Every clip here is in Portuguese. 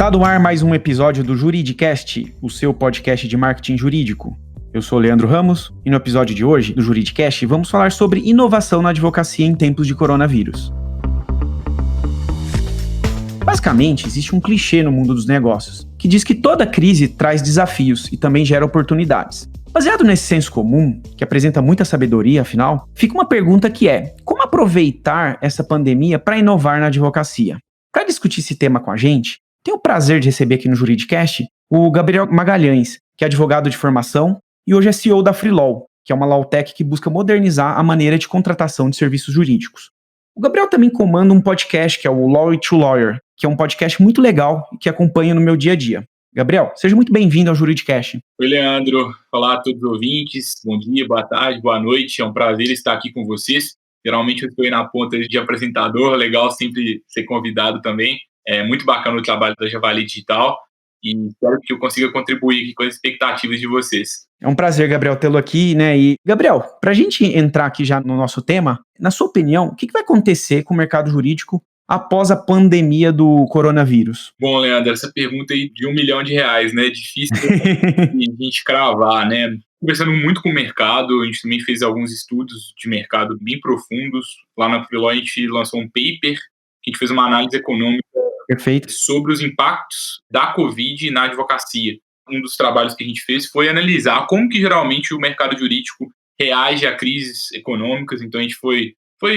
Tá no ar mais um episódio do Juridicast, o seu podcast de marketing jurídico. Eu sou Leandro Ramos e no episódio de hoje do Juridicast vamos falar sobre inovação na advocacia em tempos de coronavírus. Basicamente, existe um clichê no mundo dos negócios, que diz que toda crise traz desafios e também gera oportunidades. Baseado nesse senso comum, que apresenta muita sabedoria, afinal, fica uma pergunta que é: como aproveitar essa pandemia para inovar na advocacia? Para discutir esse tema com a gente, tenho o prazer de receber aqui no Juridicast o Gabriel Magalhães, que é advogado de formação e hoje é CEO da Freelaw, que é uma lawtech que busca modernizar a maneira de contratação de serviços jurídicos. O Gabriel também comanda um podcast que é o Law to Lawyer, que é um podcast muito legal e que acompanho no meu dia a dia. Gabriel, seja muito bem-vindo ao Juridicast. Oi, Leandro. Olá a todos os ouvintes. Bom dia, boa tarde, boa noite. É um prazer estar aqui com vocês. Geralmente eu estou aí na ponta de apresentador, legal sempre ser convidado também. É muito bacana o trabalho da Javali Digital e espero que eu consiga contribuir aqui com as expectativas de vocês. É um prazer, Gabriel, tê-lo aqui, né? E, Gabriel, para a gente entrar aqui já no nosso tema, na sua opinião, o que vai acontecer com o mercado jurídico após a pandemia do coronavírus? Bom, Leandro, essa pergunta aí de R$1 milhão, né? É difícil de a gente cravar, né? Conversando muito com o mercado, a gente também fez alguns estudos de mercado bem profundos. Lá na Freelaw a gente lançou um paper, que a gente fez uma análise econômica Perfeito. sobre os impactos da Covid na advocacia. Um dos trabalhos que a gente fez foi analisar como que geralmente o mercado jurídico reage a crises econômicas. Então a gente foi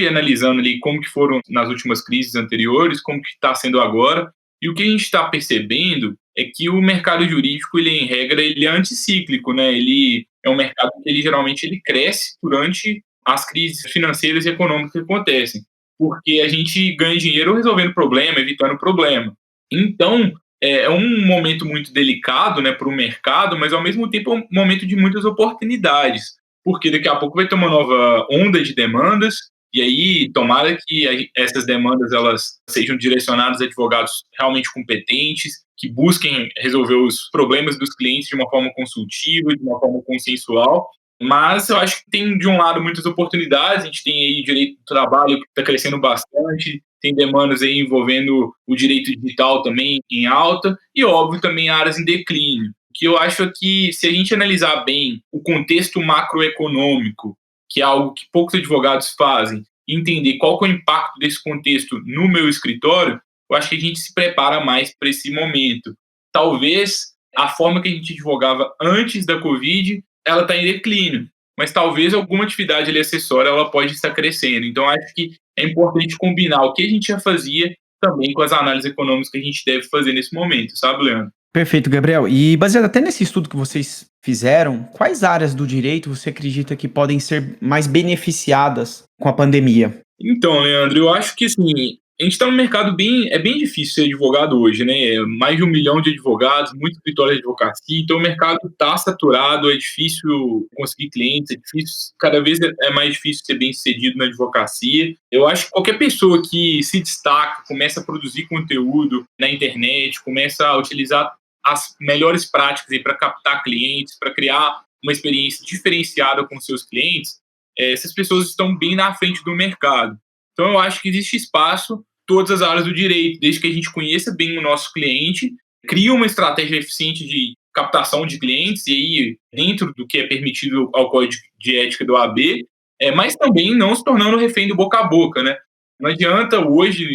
analisando ali como que foram nas últimas crises anteriores, como que está sendo agora. E o que a gente está percebendo é que o mercado jurídico, ele, em regra, ele é anticíclico, né? Ele é um mercado que ele geralmente ele cresce durante as crises financeiras e econômicas que acontecem, porque a gente ganha dinheiro resolvendo problema, evitando problema. Então, é um momento muito delicado, né, para o mercado, mas ao mesmo tempo é um momento de muitas oportunidades, porque daqui a pouco vai ter uma nova onda de demandas, e aí tomara que essas demandas elas sejam direcionadas a advogados realmente competentes, que busquem resolver os problemas dos clientes de uma forma consultiva, de uma forma consensual. Mas eu acho que tem, de um lado, muitas oportunidades. A gente tem aí direito do trabalho que está crescendo bastante, tem demandas aí envolvendo o direito digital também em alta, e, óbvio, também áreas em declínio. O que eu acho é que, se a gente analisar bem o contexto macroeconômico, que é algo que poucos advogados fazem, e entender qual que é o impacto desse contexto no meu escritório, eu acho que a gente se prepara mais para esse momento. Talvez a forma que a gente advogava antes da Covid ela está em declínio, mas talvez alguma atividade ali acessória ela pode estar crescendo. Então, acho que é importante combinar o que a gente já fazia também com as análises econômicas que a gente deve fazer nesse momento, sabe, Leandro? Perfeito, Gabriel. E baseado até nesse estudo que vocês fizeram, quais áreas do direito você acredita que podem ser mais beneficiadas com a pandemia? Então, Leandro, eu acho que assim, a gente está num mercado bem difícil ser advogado hoje, né? Mais de 1 milhão de advogados, muitos escritórios de advocacia, então o mercado está saturado, é difícil conseguir clientes, é difícil, cada vez é mais difícil ser bem sucedido na advocacia. Eu acho que qualquer pessoa que se destaca, começa a produzir conteúdo na internet, começa a utilizar as melhores práticas para captar clientes, para criar uma experiência diferenciada com seus clientes, essas pessoas estão bem na frente do mercado. Então, eu acho que existe espaço em todas as áreas do direito, desde que a gente conheça bem o nosso cliente, crie uma estratégia eficiente de captação de clientes, e aí, dentro do que é permitido ao Código de Ética do AB, mas também não se tornando refém do boca a boca, né? Não adianta hoje,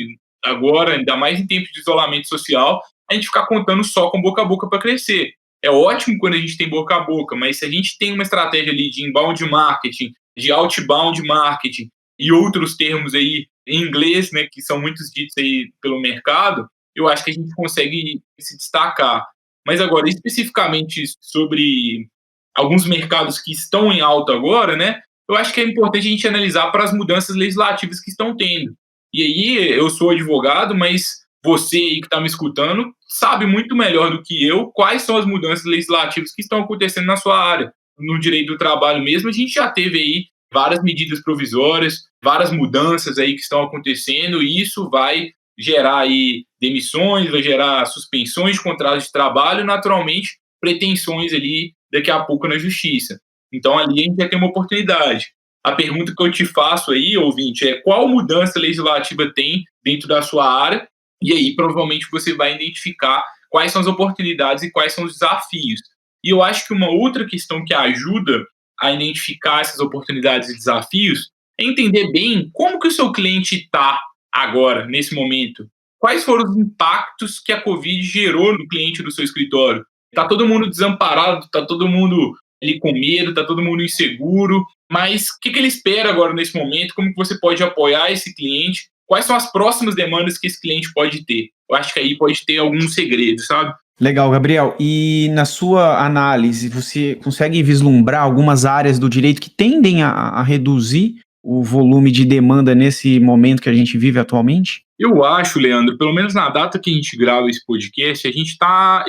agora, ainda mais em tempos de isolamento social, a gente ficar contando só com boca a boca para crescer. É ótimo quando a gente tem boca a boca, mas se a gente tem uma estratégia ali de inbound marketing, de outbound marketing e outros termos aí em inglês, né, que são muitos ditos aí pelo mercado, eu acho que a gente consegue se destacar. Mas agora, especificamente sobre alguns mercados que estão em alta agora, né, eu acho que é importante a gente analisar para as mudanças legislativas que estão tendo. E aí, eu sou advogado, mas você aí que está me escutando sabe muito melhor do que eu quais são as mudanças legislativas que estão acontecendo na sua área. No direito do trabalho mesmo, a gente já teve aí várias medidas provisórias, várias mudanças aí que estão acontecendo, e isso vai gerar aí demissões, vai gerar suspensões de contratos de trabalho, naturalmente, pretensões ali daqui a pouco na justiça. Então, ali a gente já tem uma oportunidade. A pergunta que eu te faço aí, ouvinte, é qual mudança legislativa tem dentro da sua área, e aí provavelmente você vai identificar quais são as oportunidades e quais são os desafios. E eu acho que uma outra questão que ajuda a identificar essas oportunidades e desafios é entender bem como que o seu cliente está agora, nesse momento. Quais foram os impactos que a Covid gerou no cliente do seu escritório? Está todo mundo desamparado, está todo mundo ali com medo, está todo mundo inseguro, mas o que ele espera agora nesse momento? Como que você pode apoiar esse cliente? Quais são as próximas demandas que esse cliente pode ter? Eu acho que aí pode ter alguns segredos, sabe? Legal, Gabriel. E na sua análise, você consegue vislumbrar algumas áreas do direito que tendem a reduzir o volume de demanda nesse momento que a gente vive atualmente? Eu acho, Leandro, pelo menos na data que a gente grava esse podcast,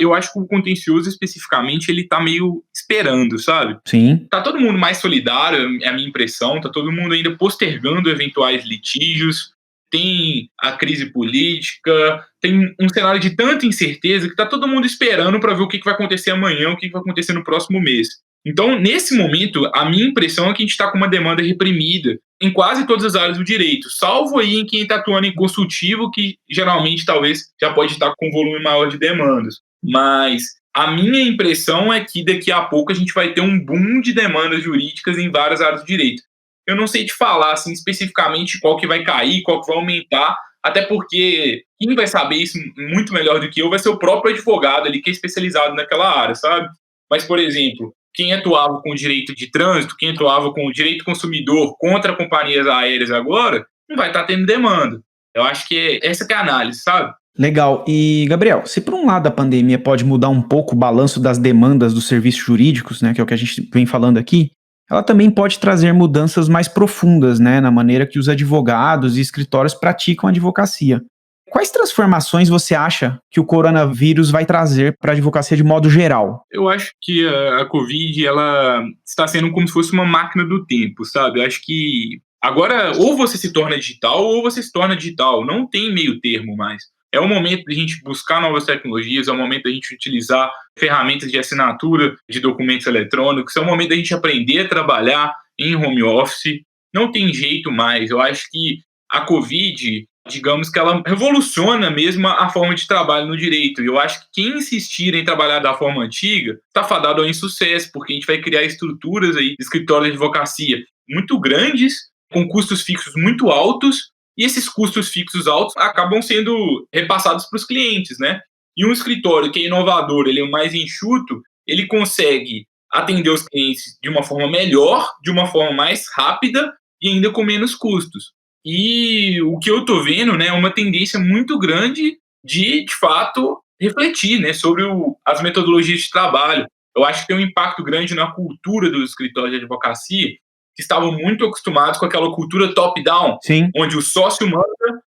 eu acho que o contencioso especificamente, ele tá meio esperando, sabe? Sim. Tá todo mundo mais solidário, é a minha impressão, tá todo mundo ainda postergando eventuais litígios, tem a crise política, tem um cenário de tanta incerteza que tá todo mundo esperando para ver o que vai acontecer amanhã, o que vai acontecer no próximo mês. Então, nesse momento, a minha impressão é que a gente está com uma demanda reprimida em quase todas as áreas do direito, salvo aí em quem está atuando em consultivo, que geralmente talvez já pode estar com um volume maior de demandas. Mas a minha impressão é que daqui a pouco a gente vai ter um boom de demandas jurídicas em várias áreas do direito. Eu não sei te falar assim, especificamente qual que vai cair, qual que vai aumentar, até porque quem vai saber isso muito melhor do que eu vai ser o próprio advogado ali que é especializado naquela área, sabe? Mas, por exemplo, quem atuava com o direito de trânsito, quem atuava com o direito consumidor contra companhias aéreas agora, não vai estar tendo demanda. Eu acho que essa que é a análise, sabe? Legal. E, Gabriel, se por um lado a pandemia pode mudar um pouco o balanço das demandas dos serviços jurídicos, né, que é o que a gente vem falando aqui, ela também pode trazer mudanças mais profundas, né, na maneira que os advogados e escritórios praticam a advocacia. Quais transformações você acha que o coronavírus vai trazer para a advocacia de modo geral? Eu acho que a Covid, ela está sendo como se fosse uma máquina do tempo, sabe? Eu acho que agora ou você se torna digital ou você se torna digital. Não tem meio termo mais. É o momento de a gente buscar novas tecnologias, é o momento de a gente utilizar ferramentas de assinatura de documentos eletrônicos, é o momento de a gente aprender a trabalhar em home office. Não tem jeito mais. Eu acho que a Covid, digamos que ela revoluciona mesmo a forma de trabalho no direito. E eu acho que quem insistir em trabalhar da forma antiga está fadado ao insucesso, porque a gente vai criar estruturas aí de escritório de advocacia muito grandes, com custos fixos muito altos, e esses custos fixos altos acabam sendo repassados para os clientes, né? E um escritório que é inovador, ele é mais enxuto, ele consegue atender os clientes de uma forma melhor, de uma forma mais rápida e ainda com menos custos. E o que eu estou vendo, né, é uma tendência muito grande de fato, refletir, né, sobre as metodologias de trabalho. Eu acho que tem um impacto grande na cultura dos escritórios de advocacia, que estavam muito acostumados com aquela cultura top-down, Sim. onde o sócio manda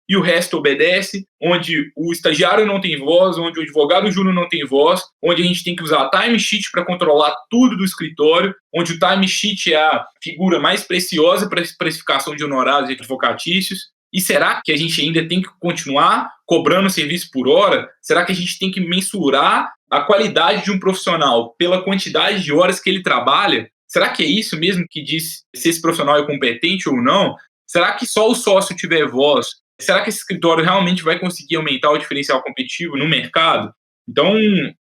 e o resto obedece, onde o estagiário não tem voz, onde o advogado júnior não tem voz, onde a gente tem que usar timesheet para controlar tudo do escritório, onde o timesheet é a figura mais preciosa para a precificação de honorários advocatícios. E será que a gente ainda tem que continuar cobrando serviço por hora? Será que a gente tem que mensurar a qualidade de um profissional pela quantidade de horas que ele trabalha? Será que é isso mesmo que diz se esse profissional é competente ou não? Será que só o sócio tiver voz? Será que esse escritório realmente vai conseguir aumentar o diferencial competitivo no mercado? Então,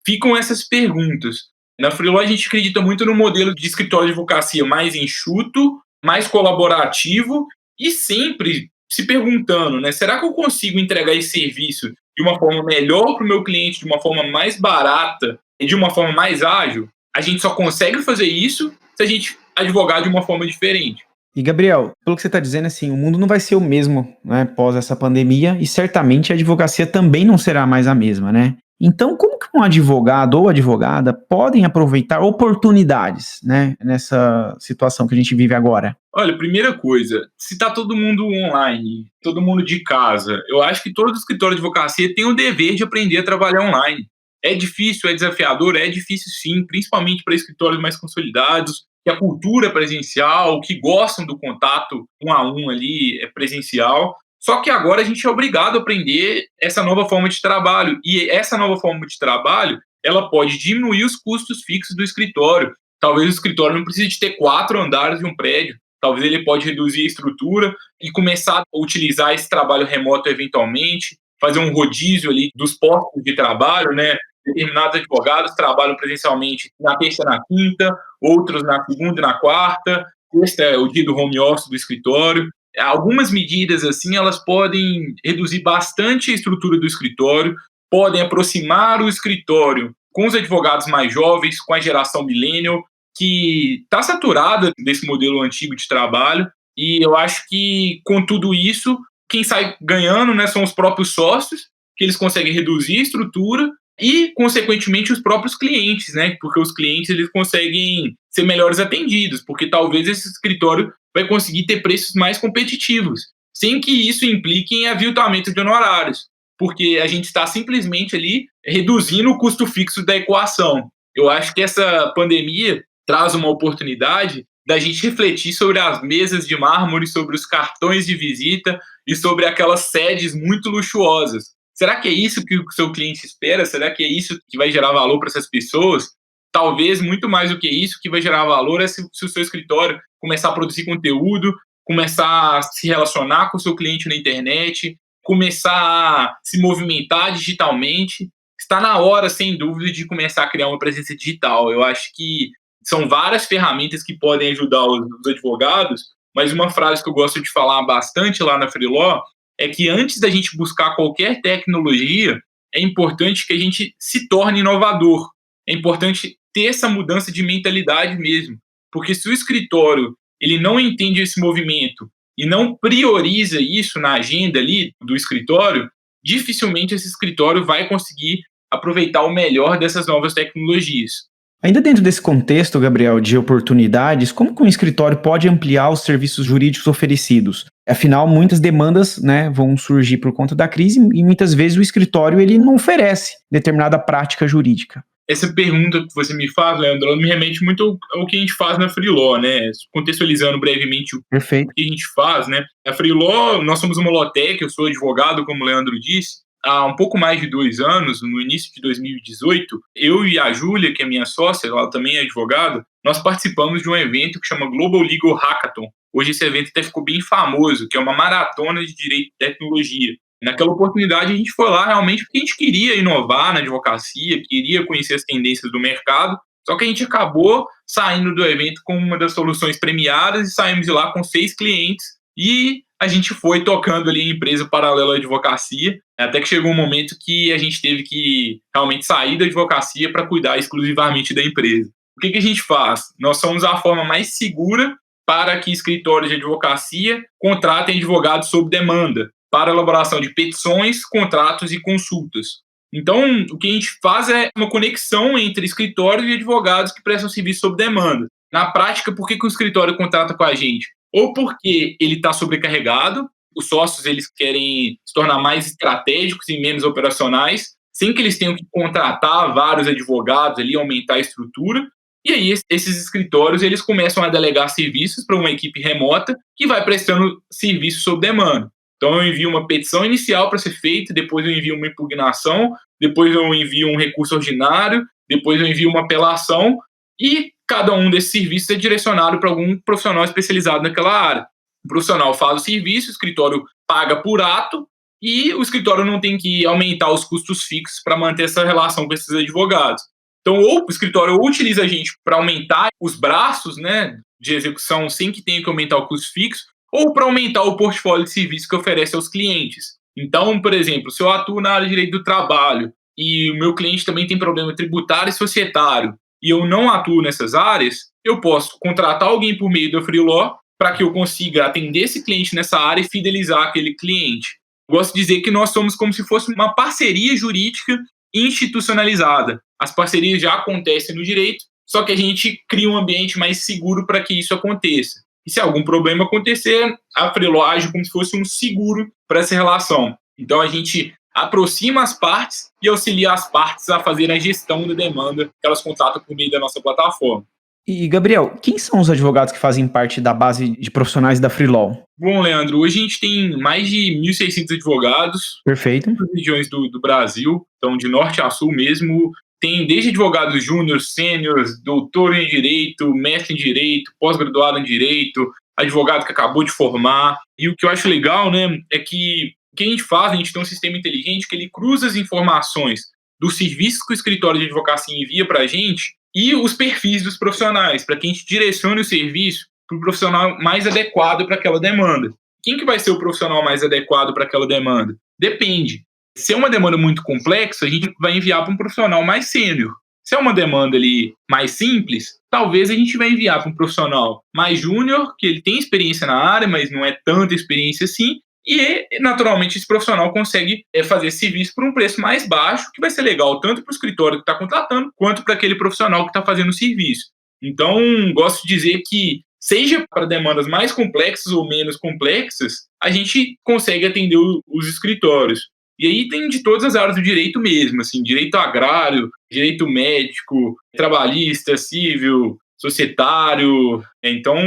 ficam essas perguntas. Na Freeló, a gente acredita muito no modelo de escritório de advocacia mais enxuto, mais colaborativo e sempre se perguntando, né? Será que eu consigo entregar esse serviço de uma forma melhor para o meu cliente, de uma forma mais barata e de uma forma mais ágil? A gente só consegue fazer isso se a gente advogar de uma forma diferente. E, Gabriel, pelo que você está dizendo, assim, o mundo não vai ser o mesmo, né, pós essa pandemia, e certamente a advocacia também não será mais a mesma, né? Então, como que um advogado ou advogada podem aproveitar oportunidades, né, nessa situação que a gente vive agora? Olha, primeira coisa, se está todo mundo online, todo mundo de casa, eu acho que todo escritório de advocacia tem o dever de aprender a trabalhar online. É difícil, é desafiador, é difícil sim, principalmente para escritórios mais consolidados, que a cultura é presencial, que gostam do contato um a um ali é presencial. Só que agora a gente é obrigado a aprender essa nova forma de trabalho. E essa nova forma de trabalho, ela pode diminuir os custos fixos do escritório. Talvez o escritório não precise de ter 4 andares de um prédio. Talvez ele pode reduzir a estrutura e começar a utilizar esse trabalho remoto eventualmente, fazer um rodízio ali dos postos de trabalho, né? Determinados advogados trabalham presencialmente na terça e na quinta, outros na segunda e na quarta. Este é o dia do home office do escritório. Algumas medidas, assim, elas podem reduzir bastante a estrutura do escritório, podem aproximar o escritório com os advogados mais jovens, com a geração millennial, que está saturada desse modelo antigo de trabalho. E eu acho que, com tudo isso, quem sai ganhando, né, são os próprios sócios, que eles conseguem reduzir a estrutura e, consequentemente, os próprios clientes, né? Porque os clientes eles conseguem ser melhores atendidos, porque talvez esse escritório vai conseguir ter preços mais competitivos, sem que isso implique em aviltamento de honorários, porque a gente está simplesmente ali reduzindo o custo fixo da equação. Eu acho que essa pandemia traz uma oportunidade da gente refletir sobre as mesas de mármore, sobre os cartões de visita e sobre aquelas sedes muito luxuosas. Será que é isso que o seu cliente espera? Será que é isso que vai gerar valor para essas pessoas? Talvez muito mais do que isso, que vai gerar valor é se o seu escritório começar a produzir conteúdo, começar a se relacionar com o seu cliente na internet, começar a se movimentar digitalmente. Está na hora, sem dúvida, de começar a criar uma presença digital. Eu acho que são várias ferramentas que podem ajudar os advogados, mas uma frase que eu gosto de falar bastante lá na Freeló é que antes da gente buscar qualquer tecnologia, é importante que a gente se torne inovador. É importante ter essa mudança de mentalidade mesmo. Porque se o escritório ele não entende esse movimento e não prioriza isso na agenda ali do escritório, dificilmente esse escritório vai conseguir aproveitar o melhor dessas novas tecnologias. Ainda dentro desse contexto, Gabriel, de oportunidades, como que um escritório pode ampliar os serviços jurídicos oferecidos? Afinal, muitas demandas, né, vão surgir por conta da crise e muitas vezes o escritório ele não oferece determinada prática jurídica. Essa pergunta que você me faz, Leandro, ela me remete muito ao que a gente faz na Freeló, né? Contextualizando brevemente o que a gente faz, né? A Freeló, nós somos uma Lawtech, eu sou advogado, como o Leandro disse, há um pouco mais de 2 anos, no início de 2018, eu e a Júlia, que é minha sócia, ela também é advogada, nós participamos de um evento que chama Global Legal Hackathon. Hoje esse evento até ficou bem famoso, que é uma maratona de direito e tecnologia. Naquela oportunidade a gente foi lá realmente porque a gente queria inovar na advocacia, queria conhecer as tendências do mercado, só que a gente acabou saindo do evento com uma das soluções premiadas e saímos de lá com 6 clientes e a gente foi tocando ali a empresa paralela à advocacia, até que chegou um momento que a gente teve que realmente sair da advocacia para cuidar exclusivamente da empresa. O que a gente faz? Nós somos a forma mais segura para que escritórios de advocacia contratem advogados sob demanda, para a elaboração de petições, contratos e consultas. Então, o que a gente faz é uma conexão entre escritórios e advogados que prestam serviço sob demanda. Na prática, por que o escritório contrata com a gente? Ou porque ele está sobrecarregado, os sócios eles querem se tornar mais estratégicos e menos operacionais, sem que eles tenham que contratar vários advogados ali, aumentar a estrutura. E aí, esses escritórios eles começam a delegar serviços para uma equipe remota que vai prestando serviço sob demanda. Então, eu envio uma petição inicial para ser feita, depois eu envio uma impugnação, depois eu envio um recurso ordinário, depois eu envio uma apelação e cada um desses serviços é direcionado para algum profissional especializado naquela área. O profissional faz o serviço, o escritório paga por ato e o escritório não tem que aumentar os custos fixos para manter essa relação com esses advogados. Então, ou o escritório utiliza a gente para aumentar os braços, né, de execução sem que tenha que aumentar o custo fixo, ou para aumentar o portfólio de serviços que oferece aos clientes. Então, por exemplo, se eu atuo na área de direito do trabalho e o meu cliente também tem problema tributário e societário e eu não atuo nessas áreas, eu posso contratar alguém por meio da Freeló para que eu consiga atender esse cliente nessa área e fidelizar aquele cliente. Gosto de dizer que nós somos como se fosse uma parceria jurídica institucionalizada. As parcerias já acontecem no direito, só que a gente cria um ambiente mais seguro para que isso aconteça. E se algum problema acontecer, a Freeló age como se fosse um seguro para essa relação. Então a gente aproxima as partes e auxilia as partes a fazer a gestão da demanda que elas contratam por meio da nossa plataforma. E, Gabriel, quem são os advogados que fazem parte da base de profissionais da Freeló? Bom, Leandro, hoje a gente tem mais de 1.600 advogados. Perfeito. Em todas as regiões do Brasil, então de norte a sul mesmo. Tem desde advogados júniores, sêniores, doutor em direito, mestre em direito, pós-graduado em direito, advogado que acabou de formar. E o que eu acho legal, né, é que o que a gente faz, a gente tem um sistema inteligente que ele cruza as informações dos serviços que o escritório de advocacia envia para a gente e os perfis dos profissionais, para que a gente direcione o serviço para o profissional mais adequado para aquela demanda. Quem que vai ser o profissional mais adequado para aquela demanda? Depende. Se é uma demanda muito complexa, a gente vai enviar para um profissional mais sênior. Se é uma demanda ali mais simples, talvez a gente vai enviar para um profissional mais júnior, que ele tem experiência na área, mas não é tanta experiência assim, e naturalmente esse profissional consegue fazer esse serviço por um preço mais baixo, que vai ser legal tanto para o escritório que está contratando, quanto para aquele profissional que está fazendo o serviço. Então, gosto de dizer que, seja para demandas mais complexas ou menos complexas, a gente consegue atender os escritórios. E aí tem de todas as áreas do direito mesmo, assim, direito agrário, direito médico, trabalhista, civil, societário, então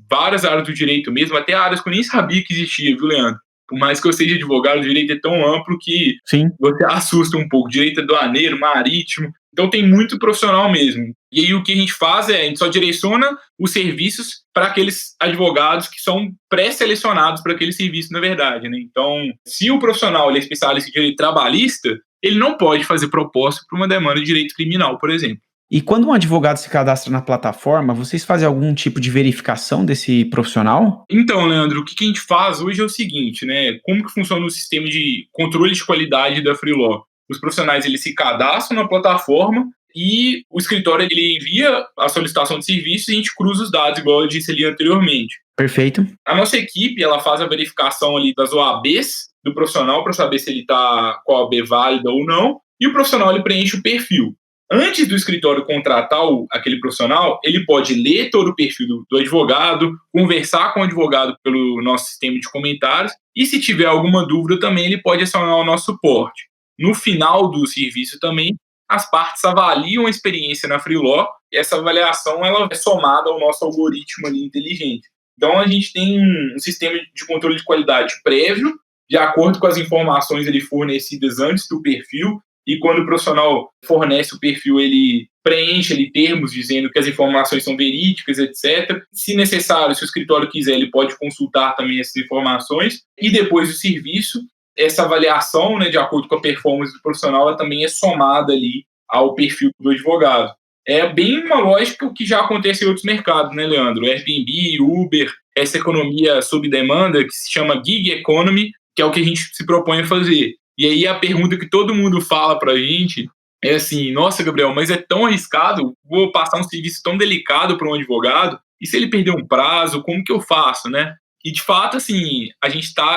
várias áreas do direito mesmo, até áreas que eu nem sabia que existia, viu, Leandro? Por mais que eu seja advogado, o direito é tão amplo que Sim. você assusta um pouco. Direito aduaneiro, marítimo, então tem muito profissional mesmo. E aí o que a gente faz é, a gente só direciona os serviços para aqueles advogados que são pré-selecionados para aquele serviço, na verdade, né? Então, se o profissional ele é especialista em direito trabalhista, ele não pode fazer proposta para uma demanda de direito criminal, por exemplo. E quando um advogado se cadastra na plataforma, vocês fazem algum tipo de verificação desse profissional? Então, Leandro, o que a gente faz hoje é o seguinte, né? Como que funciona o sistema de controle de qualidade da Freeló? Os profissionais eles se cadastram na plataforma e o escritório ele envia a solicitação de serviço e a gente cruza os dados, igual eu disse ali anteriormente. Perfeito. A nossa equipe ela faz a verificação ali das OABs do profissional para saber se ele está com a OAB válida ou não, e o profissional ele preenche o perfil. Antes do escritório contratar aquele profissional, ele pode ler todo o perfil do advogado, conversar com o advogado pelo nosso sistema de comentários, e se tiver alguma dúvida também, ele pode acionar o nosso suporte. No final do serviço também, as partes avaliam a experiência na Freeló, e essa avaliação ela é somada ao nosso algoritmo ali inteligente. Então, a gente tem um sistema de controle de qualidade prévio, de acordo com as informações ali fornecidas antes do perfil, e quando o profissional fornece o perfil, ele preenche ali termos dizendo que as informações são verídicas, etc. Se necessário, se o escritório quiser, ele pode consultar também essas informações. E depois do serviço, essa avaliação, né, de acordo com a performance do profissional, ela também é somada ali ao perfil do advogado. É bem uma lógica que já acontece em outros mercados, né, Leandro? Airbnb, Uber, essa economia sob demanda, que se chama gig economy, que é o que a gente se propõe a fazer. E aí a pergunta que todo mundo fala pra gente é assim, nossa, Gabriel, mas é tão arriscado, vou passar um serviço tão delicado para um advogado, e se ele perder um prazo, como que eu faço, né? E de fato, assim,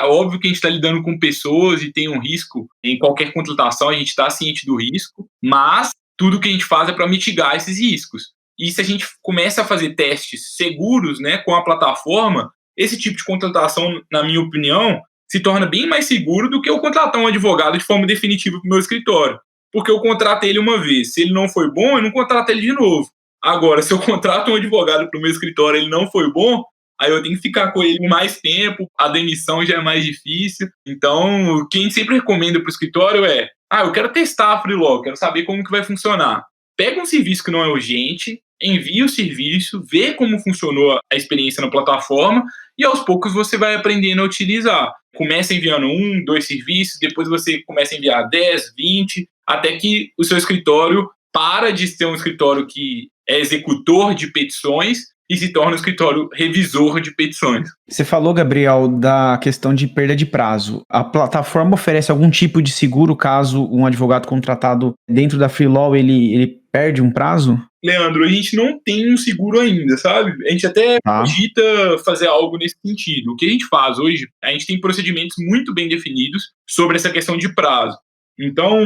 óbvio que a gente está lidando com pessoas e tem um risco em qualquer contratação, a gente está ciente do risco, mas tudo que a gente faz é para mitigar esses riscos. E se a gente começa a fazer testes seguros, né, com a plataforma, esse tipo de contratação, na minha opinião, se torna bem mais seguro do que eu contratar um advogado de forma definitiva para o meu escritório. Porque eu contratei ele uma vez. Se ele não foi bom, eu não contrato ele de novo. Agora, se eu contrato um advogado para o meu escritório e ele não foi bom, aí eu tenho que ficar com ele mais tempo, a demissão já é mais difícil. Então, o que a gente sempre recomenda para o escritório é: eu quero testar a Freeló, quero saber como que vai funcionar. Pega um serviço que não é urgente, envia o serviço, vê como funcionou a experiência na plataforma e aos poucos você vai aprendendo a utilizar. Começa enviando 1, 2 serviços, depois você começa a enviar 10, 20, até que o seu escritório para de ser um escritório que é executor de petições e se torna um escritório revisor de petições. Você falou, Gabriel, da questão de perda de prazo. A plataforma oferece algum tipo de seguro caso um advogado contratado dentro da Freeló ele perde um prazo? Leandro, a gente não tem um seguro ainda, sabe? A gente até cogita fazer algo nesse sentido. O que a gente faz hoje, a gente tem procedimentos muito bem definidos sobre essa questão de prazo. Então,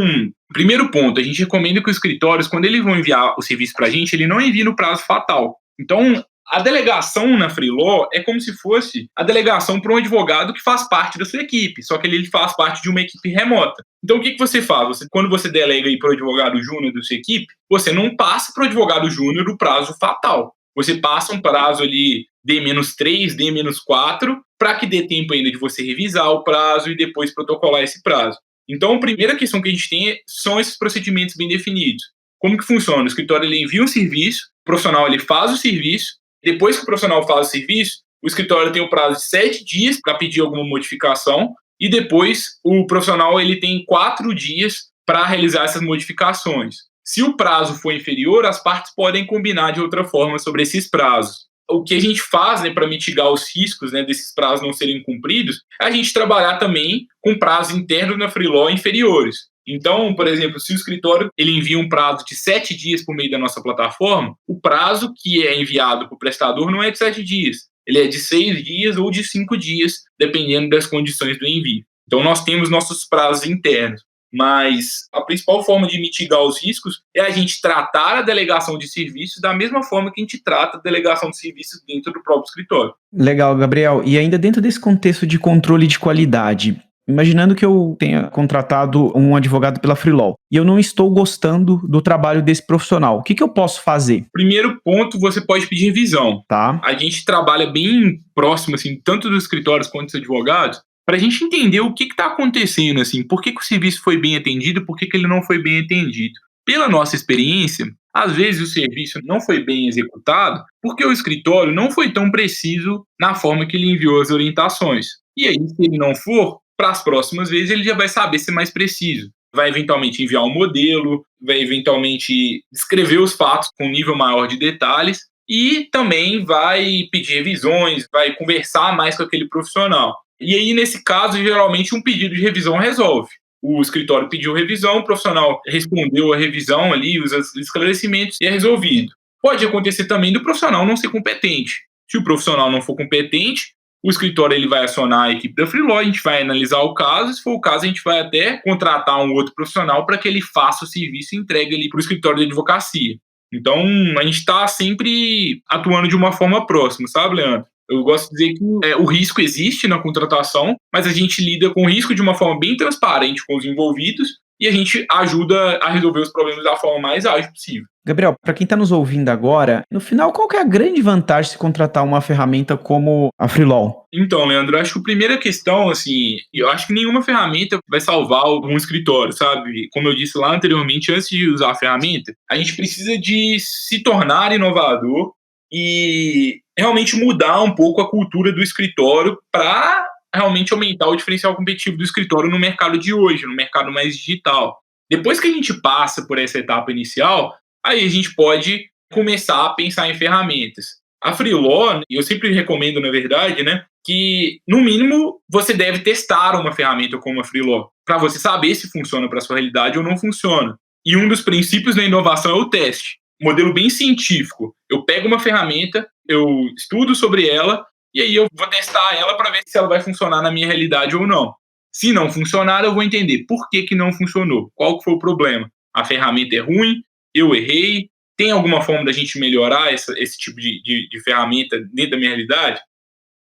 primeiro ponto, a gente recomenda que os escritórios, quando eles vão enviar o serviço para a gente, ele não envie no prazo fatal. Então, a delegação na Freeló é como se fosse a delegação para um advogado que faz parte da sua equipe, só que ele faz parte de uma equipe remota. Então, o que você faz? Quando você delega para o advogado júnior da sua equipe, você não passa para o advogado júnior o prazo fatal. Você passa um prazo ali D-3, D-4, para que dê tempo ainda de você revisar o prazo e depois protocolar esse prazo. Então, a primeira questão que a gente tem são esses procedimentos bem definidos. Como que funciona? O escritório ele envia um serviço, o profissional ele faz o serviço, depois que o profissional faz o serviço, o escritório tem o prazo de 7 dias para pedir alguma modificação e depois o profissional ele tem 4 dias para realizar essas modificações. Se o prazo for inferior, as partes podem combinar de outra forma sobre esses prazos. O que a gente faz, né, para mitigar os riscos, né, desses prazos não serem cumpridos é a gente trabalhar também com prazos internos na Freeló inferiores. Então, por exemplo, se o escritório ele envia um prazo de 7 dias por meio da nossa plataforma, o prazo que é enviado para o prestador não é de 7 dias, ele é de 6 dias ou de 5 dias, dependendo das condições do envio. Então, nós temos nossos prazos internos. Mas a principal forma de mitigar os riscos é a gente tratar a delegação de serviços da mesma forma que a gente trata a delegação de serviços dentro do próprio escritório. Legal, Gabriel. E ainda dentro desse contexto de controle de qualidade, imaginando que eu tenha contratado um advogado pela Freeló e eu não estou gostando do trabalho desse profissional, o que eu posso fazer? Primeiro ponto, você pode pedir revisão. Tá. A gente trabalha bem próximo, assim, tanto dos escritórios quanto dos advogados, para a gente entender o que está acontecendo, assim, por que o serviço foi bem atendido, por que ele não foi bem atendido. Pela nossa experiência, às vezes o serviço não foi bem executado porque o escritório não foi tão preciso na forma que ele enviou as orientações. E aí, se ele não for, para as próximas vezes ele já vai saber ser mais preciso. Vai eventualmente enviar um modelo, vai eventualmente descrever os fatos com um nível maior de detalhes e também vai pedir revisões, vai conversar mais com aquele profissional. E aí, nesse caso, geralmente um pedido de revisão resolve. O escritório pediu revisão, o profissional respondeu a revisão ali, os esclarecimentos, e é resolvido. Pode acontecer também do profissional não ser competente. Se o profissional não for competente, o escritório ele vai acionar a equipe da Freeló, a gente vai analisar o caso, se for o caso, a gente vai até contratar um outro profissional para que ele faça o serviço e entregue ali para o escritório de advocacia. Então, a gente está sempre atuando de uma forma próxima, sabe, Leandro? Eu gosto de dizer que o risco existe na contratação, mas a gente lida com o risco de uma forma bem transparente com os envolvidos e a gente ajuda a resolver os problemas da forma mais ágil possível. Gabriel, para quem está nos ouvindo agora, no final, qual que é a grande vantagem de se contratar uma ferramenta como a Freeló? Então, Leandro, eu acho que a primeira questão, assim, eu acho que nenhuma ferramenta vai salvar um escritório, sabe? Como eu disse lá anteriormente, antes de usar a ferramenta, a gente precisa de se tornar inovador e realmente mudar um pouco a cultura do escritório para realmente aumentar o diferencial competitivo do escritório no mercado de hoje, no mercado mais digital. Depois que a gente passa por essa etapa inicial, aí a gente pode começar a pensar em ferramentas. A Freeló, eu sempre recomendo, na verdade, né, que no mínimo você deve testar uma ferramenta como a Freeló, para você saber se funciona para a sua realidade ou não funciona. E um dos princípios da inovação é o teste. Um modelo bem científico. Eu pego uma ferramenta, eu estudo sobre ela, e aí eu vou testar ela para ver se ela vai funcionar na minha realidade ou não. Se não funcionar, eu vou entender por que não funcionou, qual que foi o problema. A ferramenta é ruim, eu errei, tem alguma forma da gente melhorar esse tipo de ferramenta dentro da minha realidade?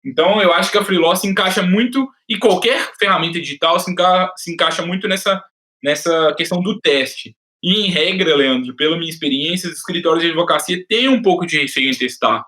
Então, eu acho que a Freeló se encaixa muito, e qualquer ferramenta digital se encaixa muito nessa questão do teste. E, em regra, Leandro, pela minha experiência, os escritórios de advocacia têm um pouco de receio em testar.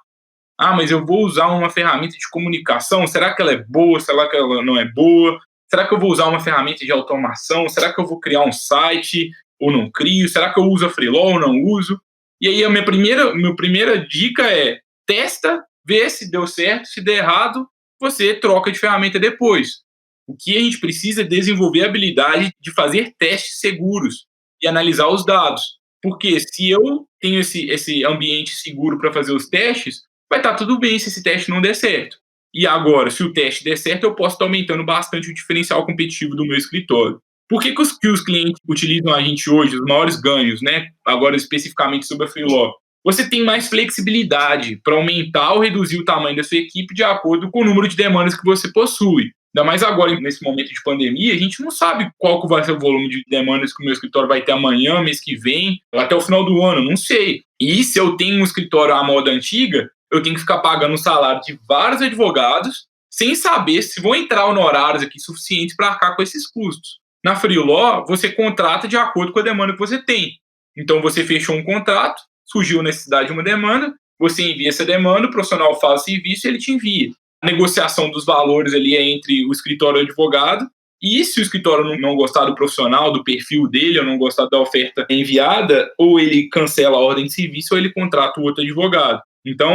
Ah, mas eu vou usar uma ferramenta de comunicação, será que ela é boa, será que ela não é boa? Será que eu vou usar uma ferramenta de automação? Será que eu vou criar um site ou não crio? Será que eu uso a Freeló ou não uso? E aí a minha primeira dica é testa, vê se deu certo, se der errado, você troca de ferramenta depois. O que a gente precisa é desenvolver a habilidade de fazer testes seguros e analisar os dados. Porque se eu tenho esse ambiente seguro para fazer os testes, vai estar tudo bem se esse teste não der certo. E agora, se o teste der certo, eu posso estar aumentando bastante o diferencial competitivo do meu escritório. Por que os clientes utilizam a gente hoje, os maiores ganhos, né? Agora especificamente sobre a Freeló? Você tem mais flexibilidade para aumentar ou reduzir o tamanho da sua equipe de acordo com o número de demandas que você possui. Ainda mais agora, nesse momento de pandemia, a gente não sabe qual que vai ser o volume de demandas que o meu escritório vai ter amanhã, mês que vem, até o final do ano, não sei. E se eu tenho um escritório à moda antiga, eu tenho que ficar pagando o salário de vários advogados sem saber se vão entrar honorários aqui suficientes para arcar com esses custos. Na Freeló, você contrata de acordo com a demanda que você tem. Então, você fechou um contrato, surgiu a necessidade de uma demanda, você envia essa demanda, o profissional faz o serviço e ele te envia. A negociação dos valores ali é entre o escritório e o advogado, e se o escritório não gostar do profissional, do perfil dele, ou não gostar da oferta enviada, ou ele cancela a ordem de serviço, ou ele contrata o outro advogado. Então,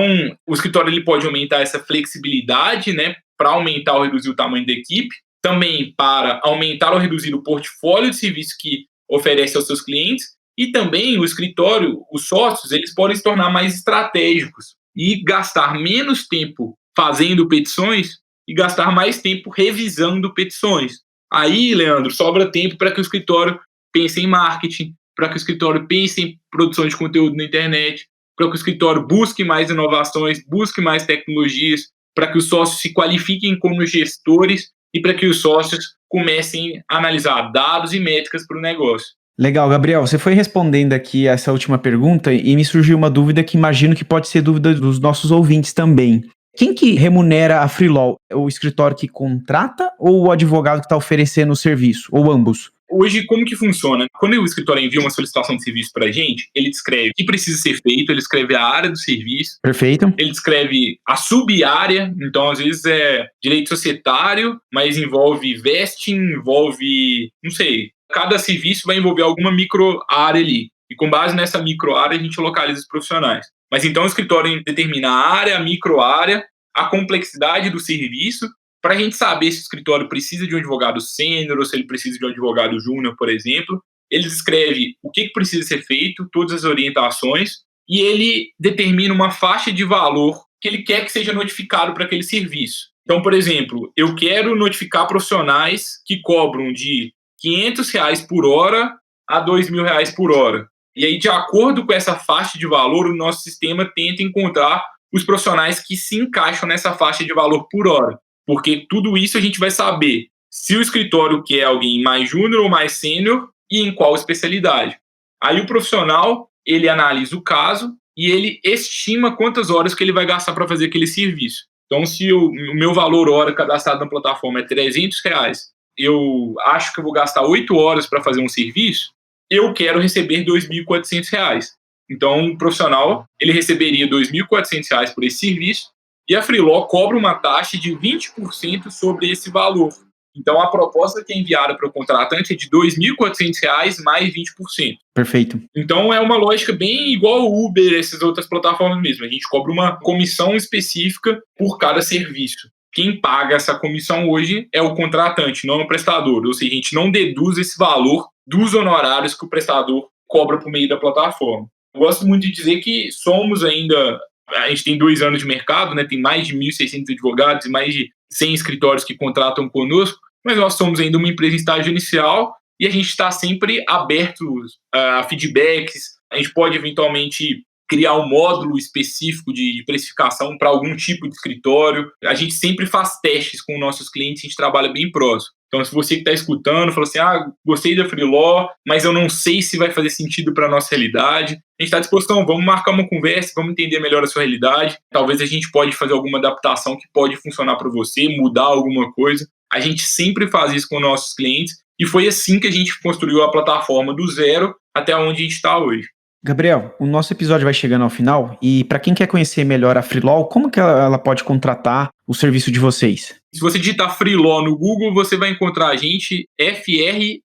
o escritório ele pode aumentar essa flexibilidade, né, para aumentar ou reduzir o tamanho da equipe, também para aumentar ou reduzir o portfólio de serviços que oferece aos seus clientes, e também o escritório, os sócios, eles podem se tornar mais estratégicos e gastar menos tempo fazendo petições e gastar mais tempo revisando petições. Aí, Leandro, sobra tempo para que o escritório pense em marketing, para que o escritório pense em produção de conteúdo na internet, para que o escritório busque mais inovações, busque mais tecnologias, para que os sócios se qualifiquem como gestores e para que os sócios comecem a analisar dados e métricas para o negócio. Legal, Gabriel, você foi respondendo aqui essa última pergunta e me surgiu uma dúvida que imagino que pode ser dúvida dos nossos ouvintes também. Quem que remunera a Freelaw? O escritório que contrata ou o advogado que está oferecendo o serviço? Ou ambos? Hoje, como que funciona? Quando o escritório envia uma solicitação de serviço para a gente, ele descreve o que precisa ser feito, ele escreve a área do serviço. Perfeito. Ele descreve a sub-área, então às vezes é direito societário, mas envolve vesting, envolve, não sei, cada serviço vai envolver alguma micro-área ali. E com base nessa micro-área, a gente localiza os profissionais. Mas então o escritório determina a área, a micro-área, a complexidade do serviço, para a gente saber se o escritório precisa de um advogado sênior ou se ele precisa de um advogado júnior, por exemplo. Ele descreve o que precisa ser feito, todas as orientações, e ele determina uma faixa de valor que ele quer que seja notificado para aquele serviço. Então, por exemplo, eu quero notificar profissionais que cobram de R$500 por hora a R$2.000 por hora. E aí, de acordo com essa faixa de valor, o nosso sistema tenta encontrar os profissionais que se encaixam nessa faixa de valor por hora. Porque tudo isso a gente vai saber se o escritório quer alguém mais júnior ou mais sênior e em qual especialidade. Aí o profissional, ele analisa o caso e ele estima quantas horas que ele vai gastar para fazer aquele serviço. Então, se o meu valor hora cadastrado na plataforma é R$300, eu acho que eu vou gastar 8 horas para fazer um serviço, eu quero receber R$2.400. Então, o profissional, ele receberia R$2.400 por esse serviço, e a Freelaw cobra uma taxa de 20% sobre esse valor. Então, a proposta que é enviada para o contratante é de R$2.400 mais 20%. Perfeito. Então, é uma lógica bem igual ao Uber, essas outras plataformas mesmo. A gente cobra uma comissão específica por cada serviço. Quem paga essa comissão hoje é o contratante, não o prestador. Ou seja, a gente não deduz esse valor dos honorários que o prestador cobra por meio da plataforma. Eu gosto muito de dizer que somos ainda... A gente tem 2 anos de mercado, né? Tem mais de 1.600 advogados e mais de 100 escritórios que contratam conosco, mas nós somos ainda uma empresa em estágio inicial e a gente está sempre aberto a feedbacks. A gente pode eventualmente criar um módulo específico de precificação para algum tipo de escritório. A gente sempre faz testes com nossos clientes, a gente trabalha bem próximo. Então, se você que está escutando, falou assim, gostei da Freelaw, mas eu não sei se vai fazer sentido para a nossa realidade, a gente está disposto, então, vamos marcar uma conversa, vamos entender melhor a sua realidade. Talvez a gente pode fazer alguma adaptação que pode funcionar para você, mudar alguma coisa. A gente sempre faz isso com nossos clientes e foi assim que a gente construiu a plataforma do zero até onde a gente está hoje. Gabriel, o nosso episódio vai chegando ao final e para quem quer conhecer melhor a Freelaw, como que ela pode contratar o serviço de vocês? Se você digitar Freelaw no Google, você vai encontrar a gente Freelaw,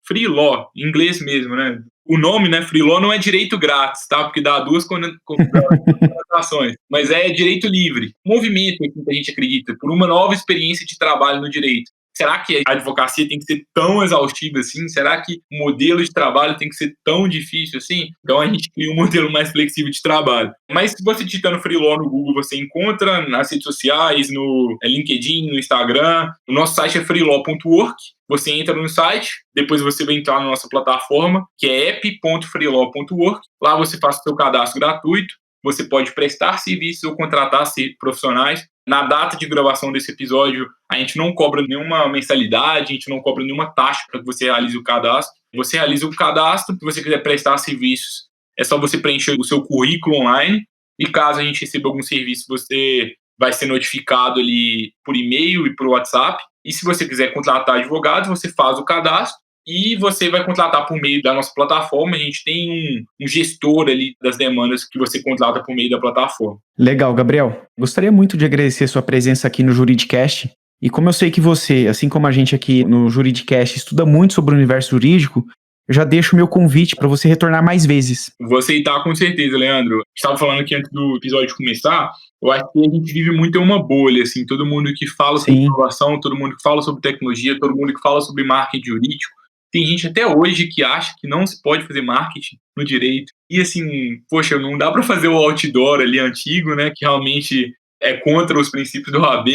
Freelaw, em inglês mesmo, né? O nome, né, Freelaw não é direito grátis, tá? Porque dá 2 conotações, mas é direito livre. Movimento que a gente acredita por uma nova experiência de trabalho no direito. Será que a advocacia tem que ser tão exaustiva assim? Será que o modelo de trabalho tem que ser tão difícil assim? Então a gente cria um modelo mais flexível de trabalho. Mas se você digitar no Freelaw no Google, você encontra nas redes sociais, no LinkedIn, no Instagram. O nosso site é freelaw.work. Você entra no site, depois você vai entrar na nossa plataforma, que é app.freelaw.work. Lá você faz o seu cadastro gratuito. Você pode prestar serviços ou contratar profissionais. Na data de gravação desse episódio, a gente não cobra nenhuma mensalidade, a gente não cobra nenhuma taxa para que você realize o cadastro. Você realiza o cadastro, se você quiser prestar serviços, é só você preencher o seu currículo online. E caso a gente receba algum serviço, você vai ser notificado ali por e-mail e por WhatsApp. E se você quiser contratar advogados, você faz o cadastro e você vai contratar por meio da nossa plataforma. A gente tem um gestor ali das demandas que você contrata por meio da plataforma. Legal, Gabriel. Gostaria muito de agradecer a sua presença aqui no Juridicast. E como eu sei que você, assim como a gente aqui no Juridicast, estuda muito sobre o universo jurídico, eu já deixo o meu convite para você retornar mais vezes. Vou aceitar com certeza, Leandro. Estava falando aqui antes do episódio começar, eu acho que a gente vive muito em uma bolha, assim, todo mundo que fala sobre inovação, todo mundo que fala sobre tecnologia, todo mundo que fala sobre marketing jurídico. Tem gente até hoje que acha que não se pode fazer marketing no direito. E assim, poxa, não dá para fazer o outdoor ali antigo, né, que realmente é contra os princípios do OAB,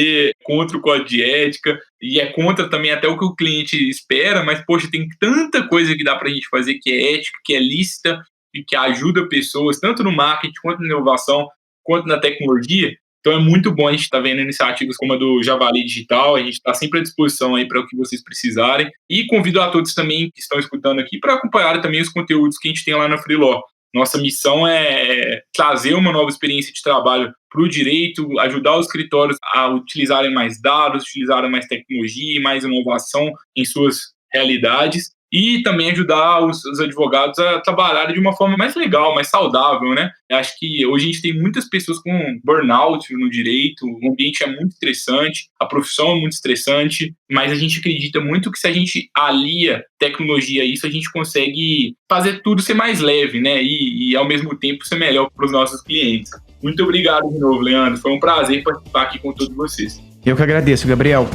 contra o código de ética, e é contra também até o que o cliente espera, mas, poxa, tem tanta coisa que dá pra gente fazer que é ética, que é lícita e que ajuda pessoas, tanto no marketing, quanto na inovação, quanto na tecnologia. Então é muito bom a gente estar vendo iniciativas como a do Javali Digital, a gente está sempre à disposição aí para o que vocês precisarem. E convido a todos também que estão escutando aqui para acompanharem também os conteúdos que a gente tem lá na Freeló. Nossa missão é trazer uma nova experiência de trabalho para o direito, ajudar os escritórios a utilizarem mais dados, utilizarem mais tecnologia e mais inovação em suas realidades, e também ajudar os advogados a trabalharem de uma forma mais legal, mais saudável, né? Eu acho que hoje a gente tem muitas pessoas com burnout no direito, o ambiente é muito estressante, a profissão é muito estressante, mas a gente acredita muito que se a gente alia tecnologia a isso, a gente consegue fazer tudo ser mais leve, né? E ao mesmo tempo ser melhor para os nossos clientes. Muito obrigado de novo, Leandro. Foi um prazer participar aqui com todos vocês. Eu que agradeço, Gabriel.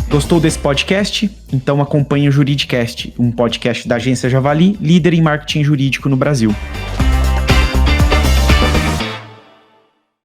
Gostou desse podcast? Então acompanhe o Juridicast, um podcast da agência Javali, líder em marketing jurídico no Brasil.